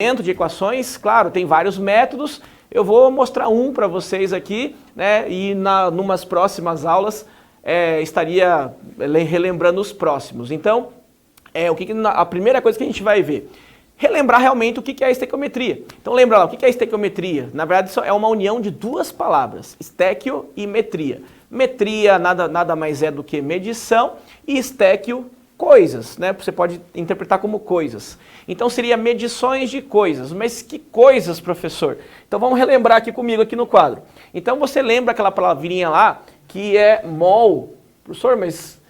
Dentro de equações, claro, tem vários métodos. Eu vou mostrar um para vocês aqui, né? E numas próximas aulas estaria relembrando os próximos. Então, a primeira coisa que a gente vai ver, relembrar realmente o que é a estequiometria. Então lembra lá, o que é a estequiometria? Na verdade, isso é uma união de duas palavras, estequio e metria. Metria nada mais é do que medição e estequio, coisas, né? Você pode interpretar como coisas. Então seria medições de coisas. Mas que coisas, professor? Então vamos relembrar aqui comigo, aqui no quadro. Então você lembra aquela palavrinha lá que é mol? Professor, mas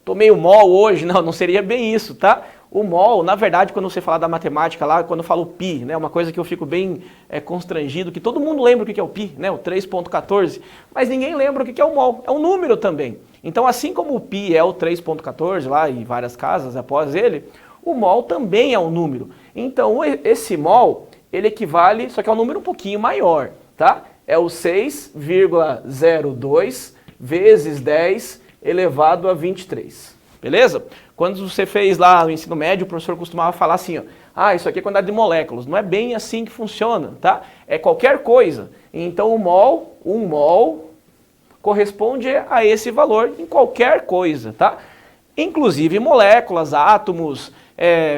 tomei o mol hoje? Não seria bem isso, tá? O mol, na verdade, quando você fala da matemática lá, quando eu falo pi, né, uma coisa que eu fico bem constrangido, que todo mundo lembra o que é o pi, né, o 3.14, mas ninguém lembra o que é o mol, é um número também. Então, assim como o pi é o 3.14 lá e várias casas após ele, o mol também é um número. Então, esse mol, ele equivale, só que é um número um pouquinho maior, tá? É o 6,02 vezes 10 elevado a 23. Beleza? Quando você fez lá no ensino médio, o professor costumava falar assim, ó, isso aqui é quantidade de moléculas. Não é bem assim que funciona, tá? É qualquer coisa. Então, um mol corresponde a esse valor em qualquer coisa, tá? Inclusive moléculas, átomos,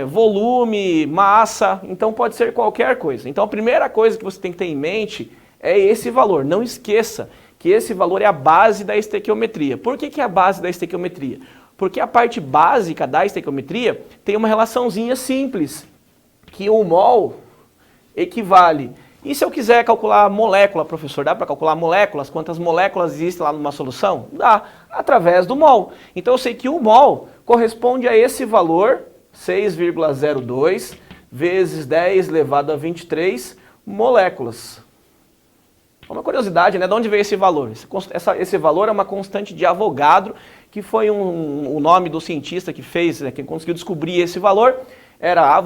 volume, massa, então pode ser qualquer coisa. Então, a primeira coisa que você tem que ter em mente é esse valor. Não esqueça que esse valor é a base da estequiometria. Por que é a base da estequiometria? Porque a parte básica da estequiometria tem uma relaçãozinha simples, que o mol equivale. E se eu quiser calcular molécula, professor, dá para calcular moléculas? Quantas moléculas existem lá numa solução? Dá, através do mol. Então eu sei que o mol corresponde a esse valor, 6,02 vezes 10 elevado a 23 moléculas. Uma curiosidade, né? De onde veio esse valor? Esse valor é uma constante de Avogadro, que foi o nome do cientista que fez, né, que conseguiu descobrir esse valor. Era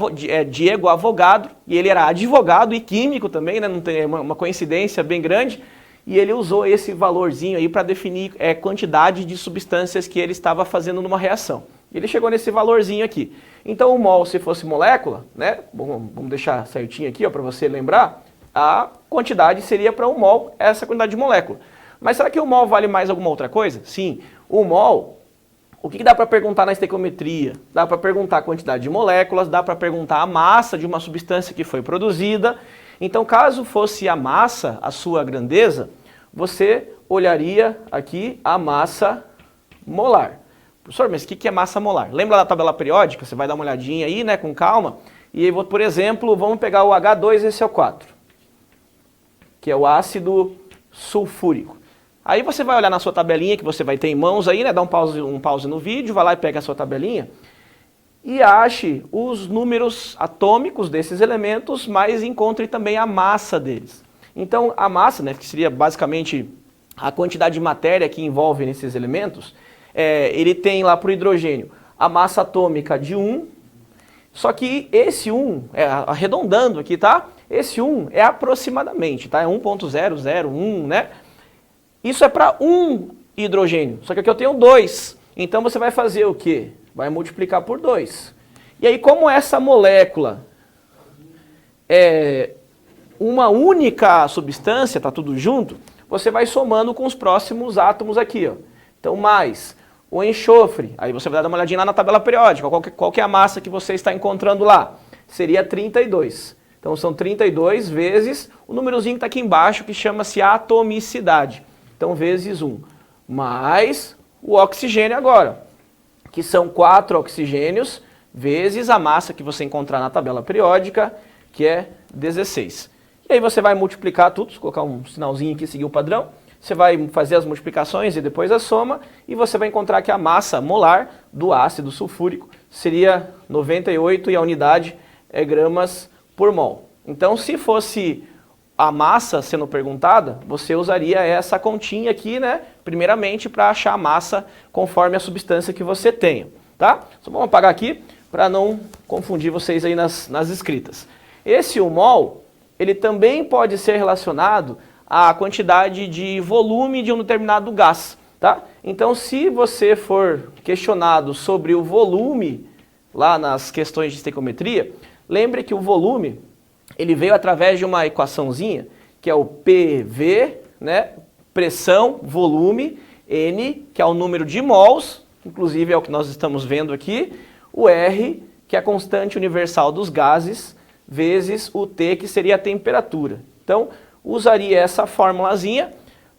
Diego Avogadro, e ele era advogado e químico também, né? Não tem uma coincidência bem grande. E ele usou esse valorzinho aí para definir quantidade de substâncias que ele estava fazendo numa reação. Ele chegou nesse valorzinho aqui. Então o mol, se fosse molécula, né? Vamos deixar certinho aqui para você lembrar. A quantidade seria para um mol essa quantidade de molécula. Mas será que o mol vale mais alguma outra coisa? Sim, o mol, o que dá para perguntar na estequiometria? Dá para perguntar a quantidade de moléculas, dá para perguntar a massa de uma substância que foi produzida. Então, caso fosse a massa, a sua grandeza, você olharia aqui a massa molar. Professor, mas o que é massa molar? Lembra da tabela periódica? Você vai dar uma olhadinha aí, né, com calma. E aí, por exemplo, vamos pegar o H2SO4. Que é o ácido sulfúrico. Aí você vai olhar na sua tabelinha que você vai ter em mãos aí, né? Dá um pause no vídeo, vai lá e pega a sua tabelinha e ache os números atômicos desses elementos, mas encontre também a massa deles. Então a massa, né, que seria basicamente a quantidade de matéria que envolve nesses elementos, ele tem lá para o hidrogênio a massa atômica de 1, só que esse 1, arredondando aqui, tá? Esse 1 é aproximadamente, tá? É 1.001, né? Isso é para um hidrogênio, só que aqui eu tenho 2. Então você vai fazer o quê? Vai multiplicar por 2. E aí, como essa molécula é uma única substância, tá tudo junto, você vai somando com os próximos átomos aqui, ó. Então, mais o enxofre, aí você vai dar uma olhadinha lá na tabela periódica, qual que é a massa que você está encontrando lá? Seria 32. Então são 32 vezes o númerozinho que está aqui embaixo, que chama-se atomicidade. Então vezes 1. Mais o oxigênio agora, que são 4 oxigênios, vezes a massa que você encontrar na tabela periódica, que é 16. E aí você vai multiplicar tudo, colocar um sinalzinho aqui, seguir o padrão. Você vai fazer as multiplicações e depois a soma, e você vai encontrar que a massa molar do ácido sulfúrico seria 98 e a unidade é gramas por mol. Então, se fosse a massa sendo perguntada, você usaria essa continha aqui, né? Primeiramente, para achar a massa conforme a substância que você tenha, tá? Só vamos apagar aqui para não confundir vocês aí nas escritas. Esse 1 mol, ele também pode ser relacionado à quantidade de volume de um determinado gás, tá? Então, se você for questionado sobre o volume lá nas questões de estequiometria, lembre que o volume ele veio através de uma equaçãozinha, que é o PV, né, pressão, volume, N, que é o número de mols, inclusive é o que nós estamos vendo aqui, o R, que é a constante universal dos gases, vezes o T, que seria a temperatura. Então, usaria essa formulazinha,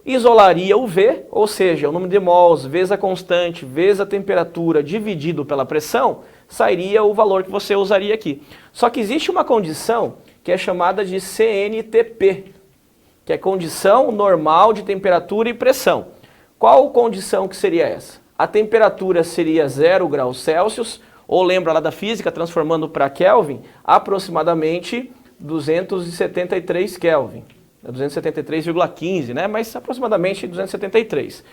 isolaria o V, ou seja, o número de mols vezes a constante, vezes a temperatura, dividido pela pressão, sairia o valor que você usaria aqui. Só que existe uma condição que é chamada de CNTP, que é condição normal de temperatura e pressão. Qual condição que seria essa? A temperatura seria 0 graus Celsius, ou lembra lá da física, transformando para Kelvin, aproximadamente 273 Kelvin. 273,15, né? Mas aproximadamente 273.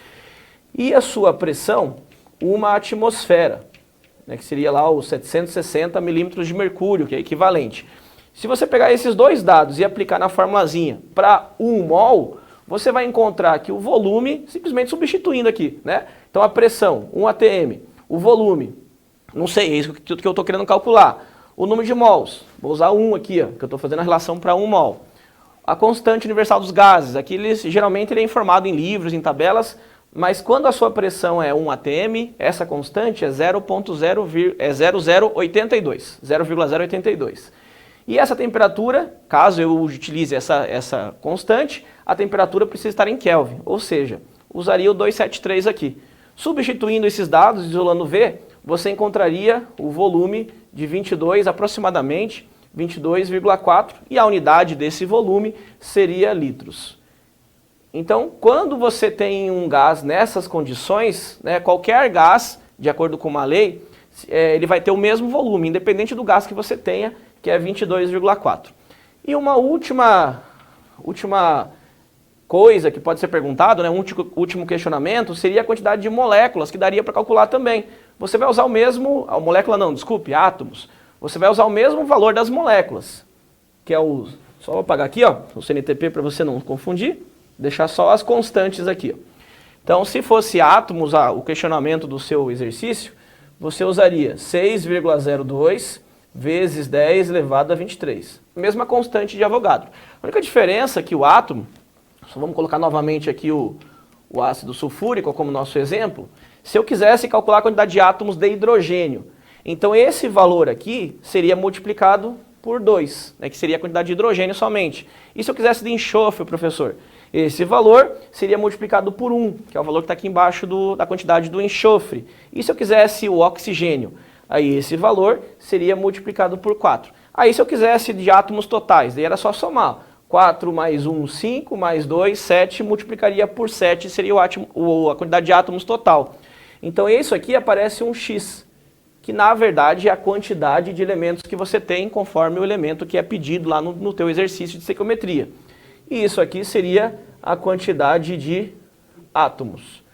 E a sua pressão, uma atmosfera, né? Que seria lá os 760 milímetros de mercúrio, que é equivalente. Se você pegar esses dois dados e aplicar na formulazinha para 1 mol, você vai encontrar que o volume, simplesmente substituindo aqui, né? Então a pressão, 1 atm, o volume, não sei, é isso que eu estou querendo calcular. O número de mols, vou usar 1 aqui, ó, que eu estou fazendo a relação para 1 mol. A constante universal dos gases, aqui geralmente ele é informado em livros, em tabelas, mas quando a sua pressão é 1 atm, essa constante é 0,082, 0,082. E essa temperatura, caso eu utilize essa constante, a temperatura precisa estar em Kelvin, ou seja, usaria o 273 aqui. Substituindo esses dados, isolando V, você encontraria o volume de 22, aproximadamente 22,4, e a unidade desse volume seria litros. Então, quando você tem um gás nessas condições, né, qualquer gás, de acordo com uma lei, ele vai ter o mesmo volume, independente do gás que você tenha, que é 22,4. E uma última coisa que pode ser perguntado, né, um último questionamento, seria a quantidade de moléculas que daria para calcular também. Você vai usar o mesmo, átomos. Você vai usar o mesmo valor das moléculas, que é o, só vou apagar aqui, ó, o CNTP para você não confundir, deixar só as constantes aqui. Ó. Então, se fosse átomos, o questionamento do seu exercício, você usaria 6,02 vezes 10 elevado a 23. Mesma constante de Avogadro. A única diferença é que o átomo, só vamos colocar novamente aqui o ácido sulfúrico como nosso exemplo, se eu quisesse calcular a quantidade de átomos de hidrogênio, então esse valor aqui seria multiplicado por 2, né, que seria a quantidade de hidrogênio somente. E se eu quisesse de enxofre, professor? Esse valor seria multiplicado por 1, que é o valor que está aqui embaixo da quantidade do enxofre. E se eu quisesse o oxigênio? Aí esse valor seria multiplicado por 4. Aí se eu quisesse de átomos totais, daí era só somar. 4 mais 1, 5, mais 2, 7, multiplicaria por 7, seria a quantidade de átomos total. Então isso aqui aparece um X, que na verdade é a quantidade de elementos que você tem conforme o elemento que é pedido lá no teu exercício de estequiometria. E isso aqui seria a quantidade de átomos.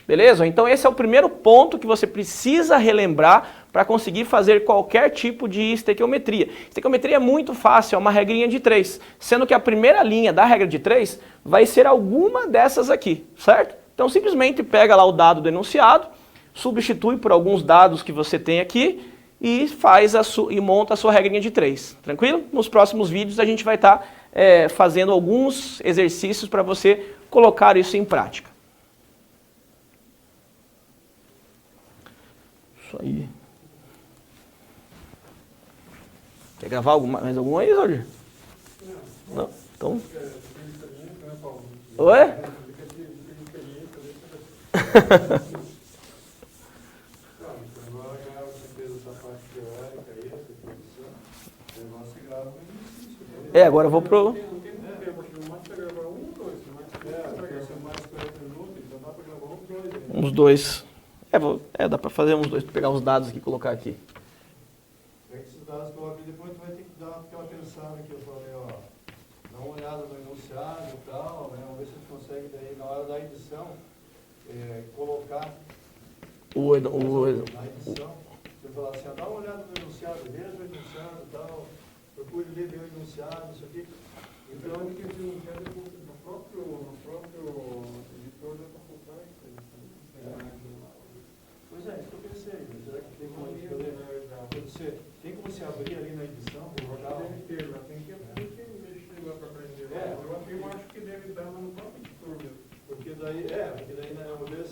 Beleza? Então esse é o primeiro ponto que você precisa relembrar para conseguir fazer qualquer tipo de estequiometria. Estequiometria é muito fácil, é uma regrinha de 3, sendo que a primeira linha da regra de 3 vai ser alguma dessas aqui, certo? Então simplesmente pega lá o dado do enunciado, substitui por alguns dados que você tem aqui e e monta a sua regrinha de 3, tranquilo? Nos próximos vídeos a gente vai estar fazendo alguns exercícios para você colocar isso em prática. Isso aí. Quer gravar mais algum aí, Roger? Não? Então... Oi? Agora eu vou pro... Uns dois. Dá pra fazer uns dois, pra pegar os dados aqui e colocar aqui. Esses dados que eu abri depois, tu vai ter que dar aquela pensada que eu falei, ó. Dá uma olhada no enunciado e tal, né? Vamos ver se a gente consegue daí, na hora da edição, colocar na edição. Você falar assim, ó, dá uma olhada no enunciado, veja o enunciado e tal, procure ler bem o enunciado, isso aqui. Então, o que eu quero no próprio editor da faculdade. Pois é, isso que eu pensei. Será que tem como a gente poder? Tem como se abrir ali na edição? Tem que ter,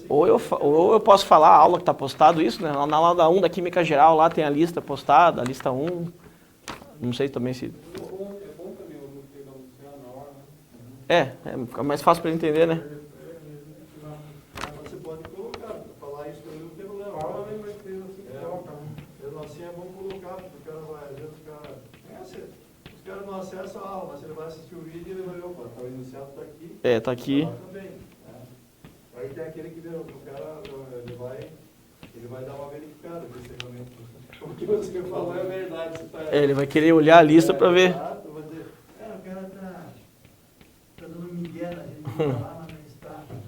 Ou eu posso falar a aula que está postado isso, né? Na aula 1 da Química Geral, lá tem a lista postada, a lista 1. Não sei também se... É bom também o aluno ter que anunciar na hora, né? fica mais fácil para ele entender, né? Você pode colocar, falar isso também não tem problema. Fala, né? Mas tem assim, coloca. Mesmo assim é bom colocar, porque o cara vai, às vezes o cara... Os caras não acessam a aula, mas ele vai assistir o vídeo e ele vai ver, opa, tá, o enunciado está aqui. Tá aqui. Tá também, né? Aí tem aquele que o cara, ele vai dar uma verificada, ver se realmente o que você falou é verdade. Você tá, ele vai querer olhar a lista para ver. Exato, vai dizer, o cara tá dando migué na gente, tá lá, mas não está, né?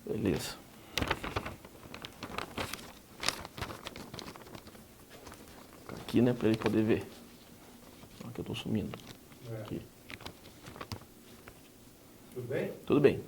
Beleza. Aqui, né, para ele poder ver. Olha que eu estou sumindo. Aqui. Tudo bem? Tudo bem.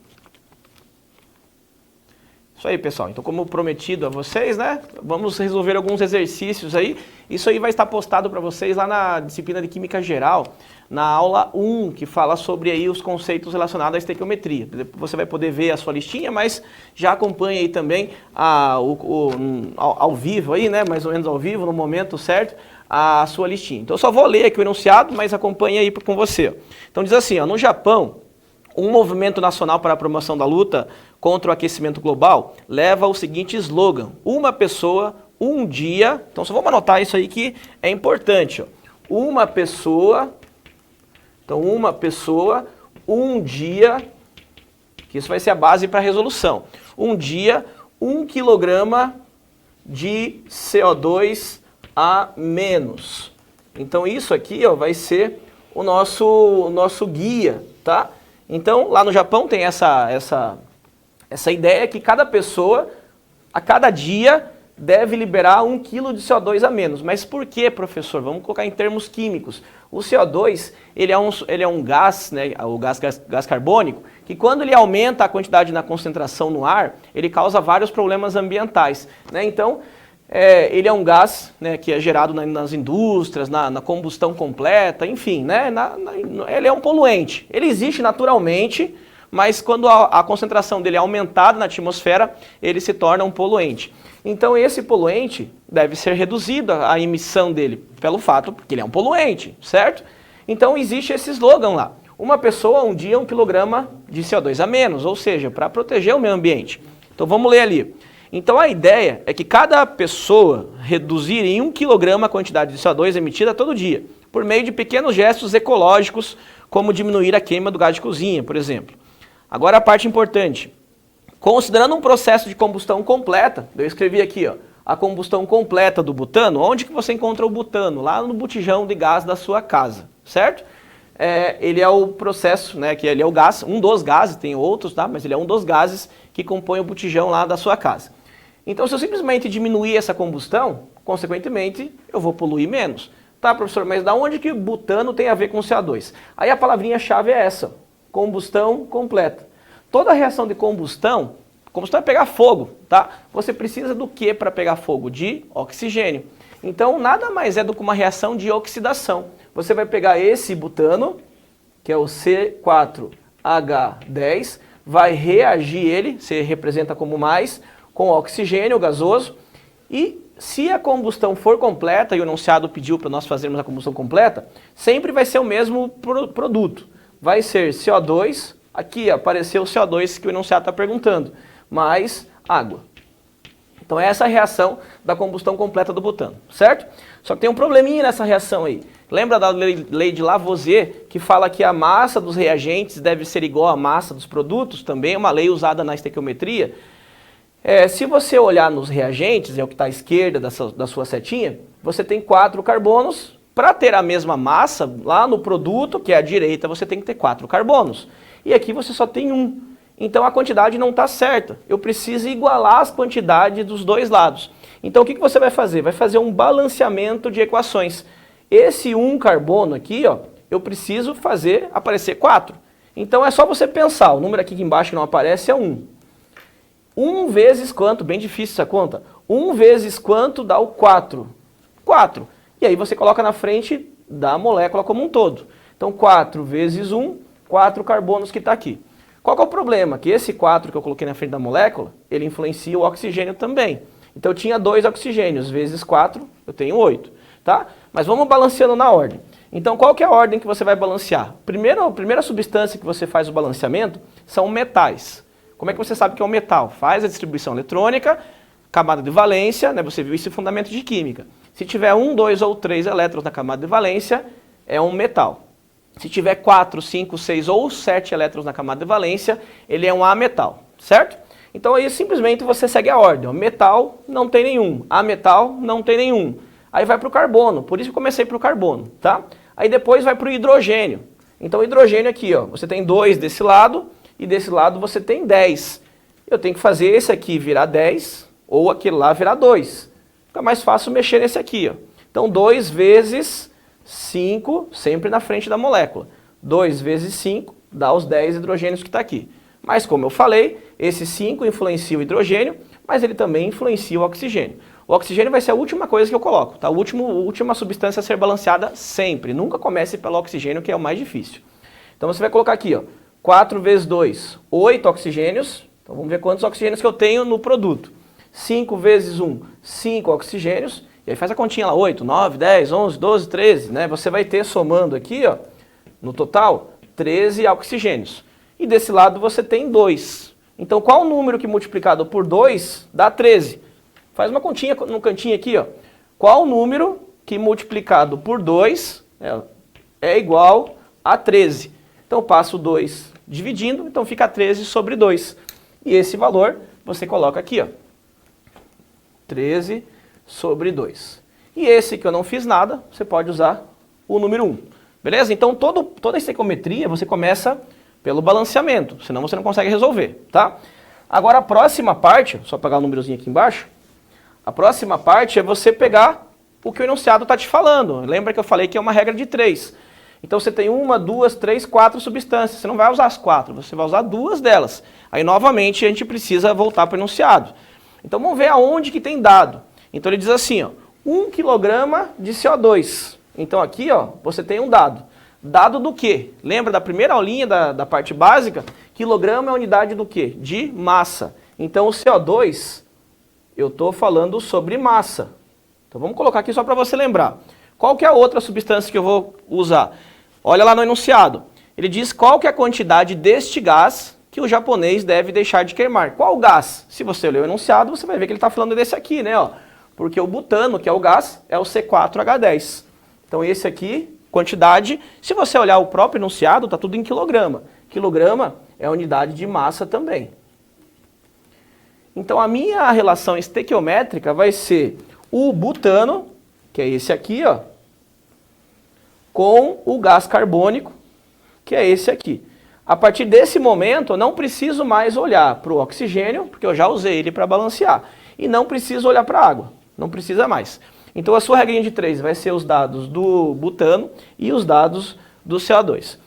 Isso aí, pessoal. Então, como prometido a vocês, né, vamos resolver alguns exercícios aí. Isso aí vai estar postado para vocês lá na disciplina de Química Geral, na aula 1, que fala sobre aí os conceitos relacionados à estequiometria. Você vai poder ver a sua listinha, mas já acompanha aí também ao vivo aí, né, mais ou menos ao vivo, no momento certo, a sua listinha. Então, eu só vou ler aqui o enunciado, mas acompanha aí com você. Então, diz assim, ó, no Japão, um movimento nacional para a promoção da luta contra o aquecimento global leva o seguinte slogan: uma pessoa, um dia. Então, só vamos anotar isso aí que é importante. Ó. Uma pessoa, um dia, que isso vai ser a base para a resolução. Um dia, 1 quilograma de CO2 a menos. Então, isso aqui ó, vai ser o nosso guia, tá? Então, lá no Japão tem essa ideia que cada pessoa, a cada dia, deve liberar 1 kg de CO2 a menos. Mas por que, professor? Vamos colocar em termos químicos. O CO2, ele é um gás, né, o gás carbônico, que quando ele aumenta a quantidade na concentração no ar, ele causa vários problemas ambientais. Né? Então, ele é um gás, né, que é gerado nas indústrias, na combustão completa, enfim, né, ele é um poluente. Ele existe naturalmente, mas quando a concentração dele é aumentada na atmosfera, ele se torna um poluente. Então esse poluente deve ser reduzido, a emissão dele, pelo fato que ele é um poluente, certo? Então existe esse slogan lá. Uma pessoa, um dia, 1 quilograma de CO2 a menos, ou seja, para proteger o meio ambiente. Então vamos ler ali. Então a ideia é que cada pessoa reduzir em 1 quilograma a quantidade de CO2 emitida todo dia, por meio de pequenos gestos ecológicos, como diminuir a queima do gás de cozinha, por exemplo. Agora a parte importante. Considerando um processo de combustão completa, eu escrevi aqui, ó, a combustão completa do butano, onde que você encontra o butano? Lá no botijão de gás da sua casa, certo? Ele é o processo, né, que ele é o gás, um dos gases, tem outros, tá? Mas ele é um dos gases que compõe o botijão lá da sua casa. Então, se eu simplesmente diminuir essa combustão, consequentemente, eu vou poluir menos. Tá, professor, mas da onde que butano tem a ver com CO2? Aí a palavrinha-chave é essa, combustão completa. Toda reação de combustão é pegar fogo, tá? Você precisa do que para pegar fogo? De oxigênio. Então, nada mais é do que uma reação de oxidação. Você vai pegar esse butano, que é o C4H10, vai reagir ele, você representa como mais, com oxigênio gasoso, e se a combustão for completa, e o enunciado pediu para nós fazermos a combustão completa, sempre vai ser o mesmo produto. Vai ser CO2, aqui apareceu o CO2 que o enunciado está perguntando, mais água. Então essa é a reação da combustão completa do butano, certo? Só que tem um probleminha nessa reação aí. Lembra da lei de Lavoisier, que fala que a massa dos reagentes deve ser igual à massa dos produtos? Também é uma lei usada na estequiometria. Se você olhar nos reagentes, é o que está à esquerda da sua setinha, você tem 4 carbonos. Para ter a mesma massa, lá no produto, que é à direita, você tem que ter 4 carbonos. E aqui você só tem 1. Então a quantidade não está certa. Eu preciso igualar as quantidades dos dois lados. Então o que você vai fazer? Vai fazer um balanceamento de equações. Esse 1 carbono aqui, ó, eu preciso fazer aparecer 4. Então é só você pensar, o número aqui embaixo que não aparece é 1. 1 vezes quanto? Bem difícil essa conta. 1 vezes quanto dá o 4? 4. E aí você coloca na frente da molécula como um todo. Então 4 vezes 1, 4 carbonos que está aqui. Qual que é o problema? Que esse 4 que eu coloquei na frente da molécula, ele influencia o oxigênio também. Então eu tinha 2 oxigênios, vezes 4, eu tenho 8. Tá? Mas vamos balanceando na ordem. Então qual que é a ordem que você vai balancear? A primeira substância que você faz o balanceamento são metais. Como é que você sabe que é um metal? Faz a distribuição eletrônica, camada de valência, né? Você viu isso em fundamento de química. Se tiver 1, 2 ou 3 elétrons na camada de valência, é um metal. Se tiver 4, 5, 6 ou 7 elétrons na camada de valência, ele é um ametal, certo? Então aí simplesmente você segue a ordem. Metal não tem nenhum, ametal não tem nenhum. Aí vai para o carbono, por isso que eu comecei para o carbono, tá? Aí depois vai para o hidrogênio. Então o hidrogênio aqui, ó, você tem 2 desse lado e desse lado você tem 10. Eu tenho que fazer esse aqui virar 10 ou aquele lá virar 2. Fica mais fácil mexer nesse aqui, ó. Então 2 vezes 5, sempre na frente da molécula. 2 vezes 5 dá os 10 hidrogênios que está aqui. Mas como eu falei, esse 5 influencia o hidrogênio, mas ele também influencia o oxigênio. O oxigênio vai ser a última coisa que eu coloco, tá? A última substância a ser balanceada sempre. Nunca comece pelo oxigênio, que é o mais difícil. Então você vai colocar aqui, ó, 4 vezes 2, 8 oxigênios. Então vamos ver quantos oxigênios que eu tenho no produto. 5 vezes 1, 5 oxigênios. E aí faz a continha lá, 8, 9, 10, 11, 12, 13, né? Você vai ter, somando aqui, ó, no total, 13 oxigênios. E desse lado você tem 2. Então qual o número que multiplicado por 2 dá 13? Faz uma continha no cantinho aqui, ó. Qual o número que multiplicado por 2 é igual a 13? Então eu passo 2 dividindo, então fica 13 sobre 2. E esse valor você coloca aqui, ó. 13 sobre 2. E esse que eu não fiz nada, você pode usar o número 1. Beleza? Então toda a estequiometria você começa pelo balanceamento, senão você não consegue resolver, tá? Agora a próxima parte, só pegar o númerozinho aqui embaixo, a próxima parte é você pegar o que o enunciado está te falando. Lembra que eu falei que é uma regra de 3. Então você tem 1, 2, 3, 4 substâncias. Você não vai usar as 4, você vai usar 2 delas. Aí novamente a gente precisa voltar para o enunciado. Então vamos ver aonde que tem dado. Então ele diz assim, ó, 1 kg de CO2. Então aqui, ó, você tem um dado. Dado do quê? Lembra da primeira aulinha da parte básica? Quilograma é a unidade do quê? De massa. Então o CO2, eu estou falando sobre massa. Então vamos colocar aqui só para você lembrar. Qual que é a outra substância que eu vou usar? Olha lá no enunciado. Ele diz qual que é a quantidade deste gás que o japonês deve deixar de queimar. Qual gás? Se você ler o enunciado, você vai ver que ele está falando desse aqui, né? Ó, porque o butano, que é o gás, é o C4H10. Então esse aqui, quantidade, se você olhar o próprio enunciado, está tudo em quilograma. Quilograma é a unidade de massa também. Então a minha relação estequiométrica vai ser o butano, que é esse aqui, ó, com o gás carbônico, que é esse aqui. A partir desse momento, eu não preciso mais olhar para o oxigênio, porque eu já usei ele para balancear. E não preciso olhar para a água, não precisa mais. Então a sua regrinha de 3 vai ser os dados do butano e os dados do CO2.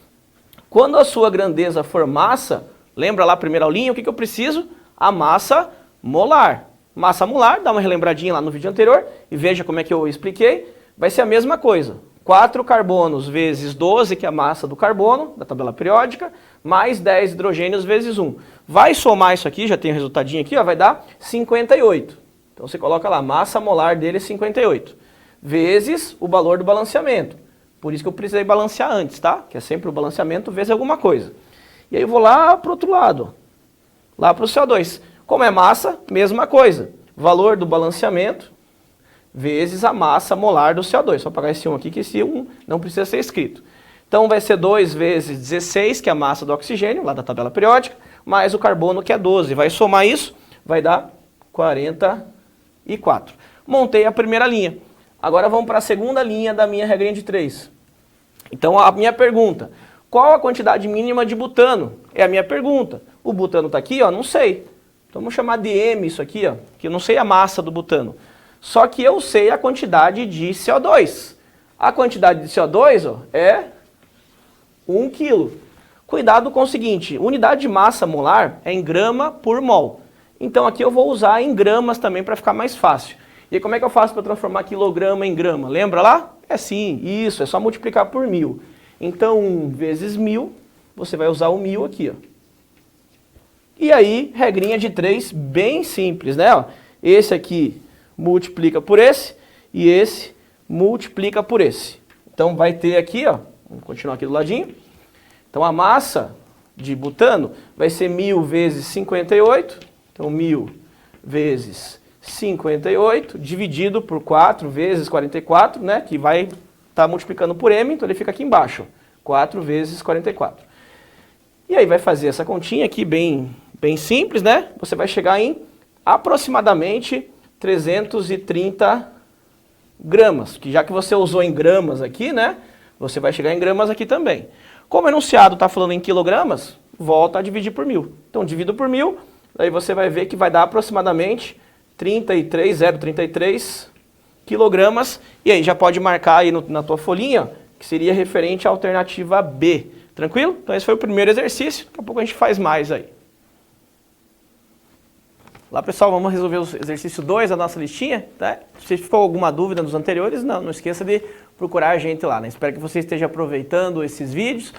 Quando a sua grandeza for massa, lembra lá a primeira aulinha, o que eu preciso? A massa molar. Massa molar, dá uma relembradinha lá no vídeo anterior e veja como é que eu expliquei. Vai ser a mesma coisa. 4 carbonos vezes 12, que é a massa do carbono, da tabela periódica, mais 10 hidrogênios vezes 1. Vai somar isso aqui, já tem o resultadinho aqui, ó, vai dar 58. Então você coloca lá, massa molar dele é 58. Vezes o valor do balanceamento. Por isso que eu precisei balancear antes, tá? Que é sempre o balanceamento vezes alguma coisa. E aí eu vou lá para o outro lado, lá para o CO2. Como é massa, mesma coisa. Valor do balanceamento vezes a massa molar do CO2. Só apagar esse 1 aqui, que esse 1 não precisa ser escrito. Então vai ser 2 vezes 16, que é a massa do oxigênio, lá da tabela periódica, mais o carbono, que é 12. Vai somar isso, vai dar 44. Montei a primeira linha. Agora vamos para a segunda linha da minha regrinha de 3. Então a minha pergunta, qual a quantidade mínima de butano? É a minha pergunta. O butano está aqui, ó, não sei. Então vamos chamar de M isso aqui, ó, que eu não sei a massa do butano. Só que eu sei a quantidade de CO2. A quantidade de CO2 ó, é 1 kg. Cuidado com o seguinte, unidade de massa molar é em grama por mol. Então aqui eu vou usar em gramas também para ficar mais fácil. E aí, como é que eu faço para transformar quilograma em grama? Lembra lá? É sim, isso, é só multiplicar por 1000. Então 1 vezes 1000, você vai usar o 1000 aqui, ó. E aí, regrinha de 3, bem simples, né? Ó, esse aqui multiplica por esse e esse multiplica por esse. Então vai ter aqui, ó, vamos continuar aqui do ladinho. Então a massa de butano vai ser 1000 vezes 58, então 1000 vezes 58 dividido por 4 vezes 44, né, que vai estar multiplicando por m, então ele fica aqui embaixo, 4 vezes 44. E aí vai fazer essa continha aqui bem simples, né? Você vai chegar em aproximadamente 330 gramas, que já que você usou em gramas aqui, né, você vai chegar em gramas aqui também. Como o enunciado está falando em quilogramas, volta a dividir por 1000. Então divido por 1000, aí você vai ver que vai dar aproximadamente 0,33 quilogramas, e aí já pode marcar aí na tua folhinha, que seria referente à alternativa B. Tranquilo? Então esse foi o primeiro exercício, daqui a pouco a gente faz mais aí. Lá, pessoal, vamos resolver o exercício 2 da nossa listinha, tá? Se ficou alguma dúvida dos anteriores, não esqueça de procurar a gente lá, né? Espero que você esteja aproveitando esses vídeos.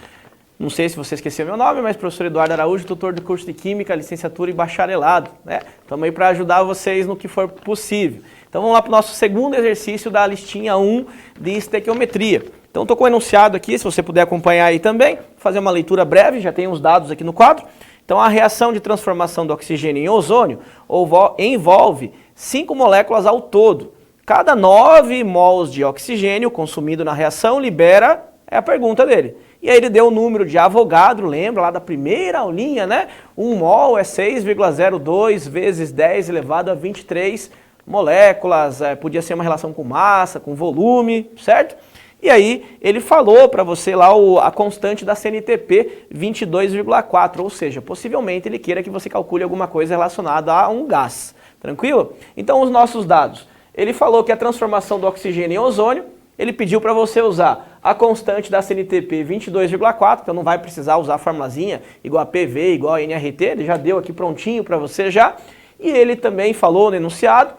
Não sei se você esqueceu meu nome, mas professor Eduardo Araújo, tutor do curso de Química, licenciatura e bacharelado, né? Estamos aí para ajudar vocês no que for possível. Então vamos lá para o nosso segundo exercício da listinha 1 de estequiometria. Então estou com o enunciado aqui, se você puder acompanhar aí também, fazer uma leitura breve, já tem os dados aqui no quadro. Então a reação de transformação do oxigênio em ozônio envolve 5 moléculas ao todo. Cada 9 mols de oxigênio consumido na reação libera, é a pergunta dele. E aí ele deu o número de Avogadro, lembra lá da primeira aulinha, né? 1 mol é 6,02 vezes 10 elevado a 23 moléculas, podia ser uma relação com massa, com volume, certo? E aí ele falou para você lá a constante da CNTP 22,4, ou seja, possivelmente ele queira que você calcule alguma coisa relacionada a um gás, tranquilo? Então os nossos dados, ele falou que a transformação do oxigênio em ozônio, ele pediu para você usar a constante da CNTP 22,4, então não vai precisar usar a formulazinha igual a PV, igual a NRT, ele já deu aqui prontinho para você já. E ele também falou no enunciado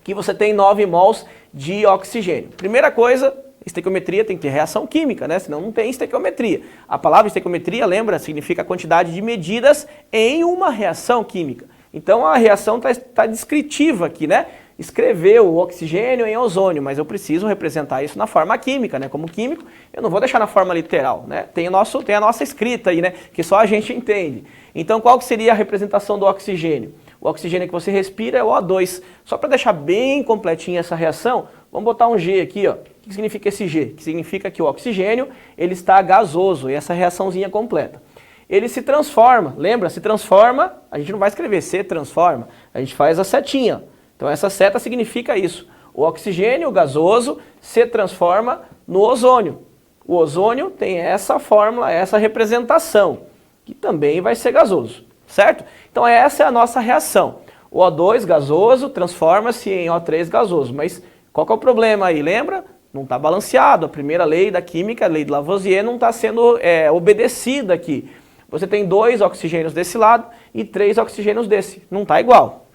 que você tem 9 mols de oxigênio. Primeira coisa, estequiometria tem que ter reação química, né? Senão não tem estequiometria. A palavra estequiometria, lembra, significa a quantidade de medidas em uma reação química. Então a reação está descritiva aqui, né? Escreveu o oxigênio em ozônio, mas eu preciso representar isso na forma química, né? Como químico, eu não vou deixar na forma literal, né? Tem a nossa escrita aí, né? Que só a gente entende. Então qual que seria a representação do oxigênio? O oxigênio que você respira é o O2. Só para deixar bem completinha essa reação, vamos botar um G aqui, ó. O que significa esse G? Que significa que o oxigênio ele está gasoso, e essa reaçãozinha completa. Ele se transforma, lembra? Se transforma, a gente não vai escrever se transforma, a gente faz a setinha. Então essa seta significa isso. O oxigênio gasoso se transforma no ozônio. O ozônio tem essa fórmula, essa representação, que também vai ser gasoso, certo? Então essa é a nossa reação. O O2 gasoso transforma-se em O3 gasoso, mas qual que é o problema aí? Lembra? Não está balanceado. A primeira lei da química, a lei de Lavoisier, não está sendo obedecida aqui. Você tem 2 oxigênios desse lado e 3 oxigênios desse. Não está igual.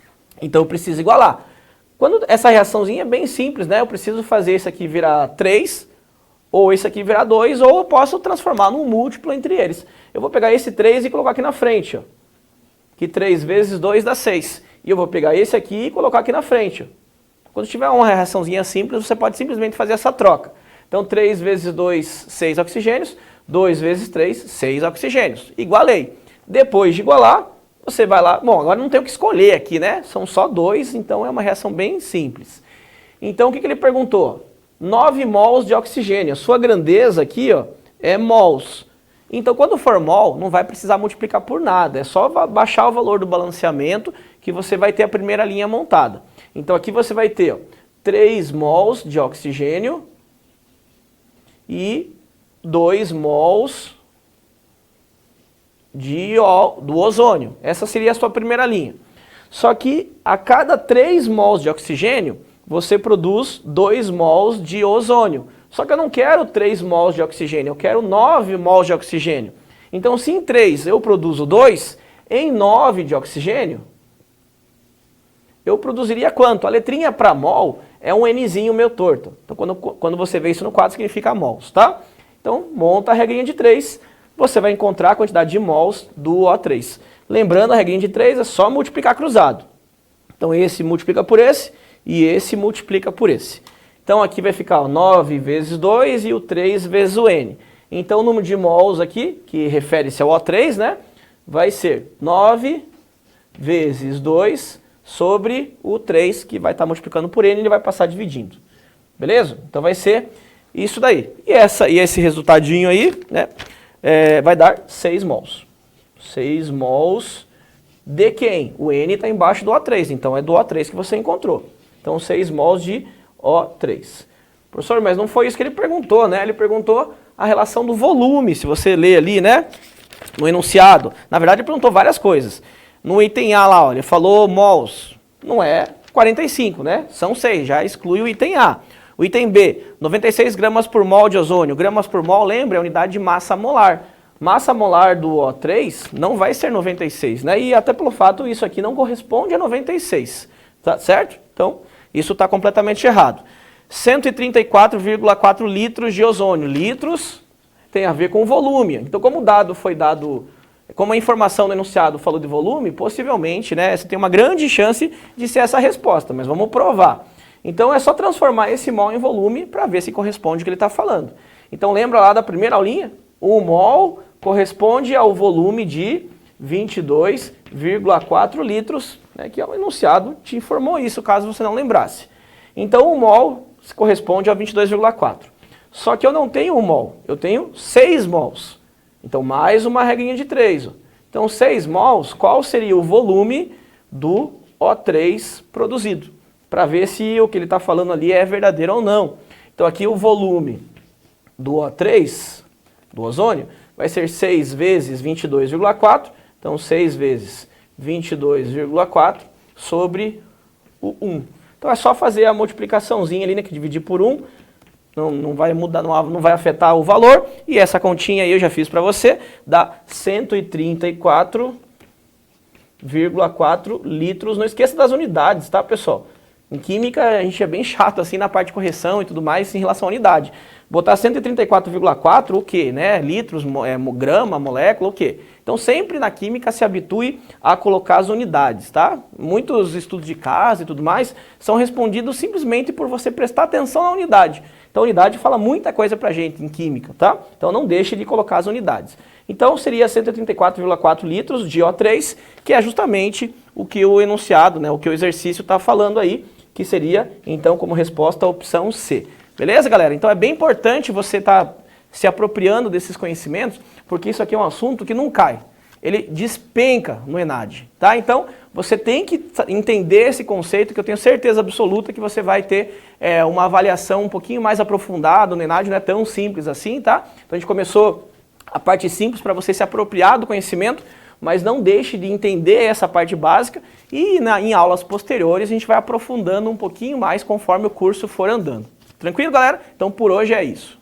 Então eu preciso igualar. Quando essa reaçãozinha é bem simples, né? Eu preciso fazer isso aqui virar 3, ou esse aqui virar 2, ou eu posso transformar num múltiplo entre eles. Eu vou pegar esse 3 e colocar aqui na frente, ó. Que 3 vezes 2 dá 6. E eu vou pegar esse aqui e colocar aqui na frente, ó. Quando tiver uma reaçãozinha simples, você pode simplesmente fazer essa troca. Então 3 vezes 2, 6 oxigênios, 2 vezes 3, 6 oxigênios. Igualei. Depois de igualar, você vai lá, bom, agora não tem o que escolher aqui, né? São só 2, então é uma reação bem simples. Então o que ele perguntou? 9 mols de oxigênio. A sua grandeza aqui, ó, é mols. Então quando for mol, não vai precisar multiplicar por nada. É só baixar o valor do balanceamento que você vai ter a primeira linha montada. Então aqui você vai ter, ó, 3 mols de oxigênio e 2 mols do ozônio. Essa seria a sua primeira linha. Só que a cada 3 mols de oxigênio, você produz 2 mols de ozônio. Só que eu não quero 3 mols de oxigênio, eu quero 9 mols de oxigênio. Então, se em 3 eu produzo 2, em 9 de oxigênio, eu produziria quanto? A letrinha para mol é um Nzinho meio torto. Então, quando você vê isso no quadro, significa mols, tá? Então, monta a regrinha de 3, você vai encontrar a quantidade de mols do O3. Lembrando, a regrinha de 3 é só multiplicar cruzado. Então, esse multiplica por esse e esse multiplica por esse. Então, aqui vai ficar o 9 vezes 2 e o 3 vezes o N. Então, o número de mols aqui, que refere-se ao O3, né, vai ser 9 vezes 2 sobre o 3, que vai estar multiplicando por N, ele vai passar dividindo. Beleza? Então, vai ser isso daí. E esse resultadinho aí, né, vai dar 6 mols. 6 mols de quem? O N está embaixo do O3, então é do O3 que você encontrou. Então, 6 mols de O3. Professor, mas não foi isso que ele perguntou, né? Ele perguntou a relação do volume, se você lê ali, né, no enunciado. Na verdade, ele perguntou várias coisas. No item A lá, ó, ele falou mols, não é 45, né? São 6, já exclui o item A. O item B, 96 gramas por mol de ozônio. Gramas por mol, lembra, é a unidade de massa molar. Massa molar do O3 não vai ser 96, né? E até pelo fato, isso aqui não corresponde a 96, tá certo? Então, isso está completamente errado. 134,4 litros de ozônio. Litros tem a ver com volume. Então, como o dado foi dado, como a informação no enunciado falou de volume, possivelmente, né, você tem uma grande chance de ser essa resposta, mas vamos provar. Então, é só transformar esse mol em volume para ver se corresponde ao que ele está falando. Então, lembra lá da primeira aulinha? O mol corresponde ao volume de 22,4 litros, né, que é o enunciado te informou isso, caso você não lembrasse. Então, o mol corresponde a 22,4. Só que eu não tenho 1 mol, eu tenho 6 mols. Então, mais uma regrinha de 3. Ó. Então, 6 mols, qual seria o volume do O3 produzido? Para ver se o que ele está falando ali é verdadeiro ou não. Então, aqui o volume do O3, do ozônio, vai ser 6 vezes 22,4. Então, 6 vezes 22,4 sobre o 1. Então, é só fazer a multiplicaçãozinha ali, né, que dividir por 1. Não vai mudar, não vai afetar o valor. E essa continha aí eu já fiz para você, dá 134,4 litros. Não esqueça das unidades, tá, pessoal? Em química, a gente é bem chato assim na parte de correção e tudo mais em relação à unidade. Botar 134,4, o quê? Né? Litros, grama, molécula, o quê? Então, sempre na química se habitue a colocar as unidades, tá? Muitos estudos de caso e tudo mais são respondidos simplesmente por você prestar atenção na unidade. Então, a unidade fala muita coisa pra gente em química, tá? Então, não deixe de colocar as unidades. Então, seria 134,4 litros de O3, que é justamente o que o enunciado, né, o que o exercício está falando aí, que seria, então, como resposta a opção C. Beleza, galera? Então, é bem importante você estar se apropriando desses conhecimentos, porque isso aqui é um assunto que não cai. Ele despenca no ENAD, tá? Então, você tem que entender esse conceito, que eu tenho certeza absoluta que você vai ter uma avaliação um pouquinho mais aprofundada. No ENAD não é tão simples assim, tá? Então, a gente começou a parte simples para você se apropriar do conhecimento, mas não deixe de entender essa parte básica e em aulas posteriores a gente vai aprofundando um pouquinho mais conforme o curso for andando. Tranquilo, galera? Então, por hoje é isso.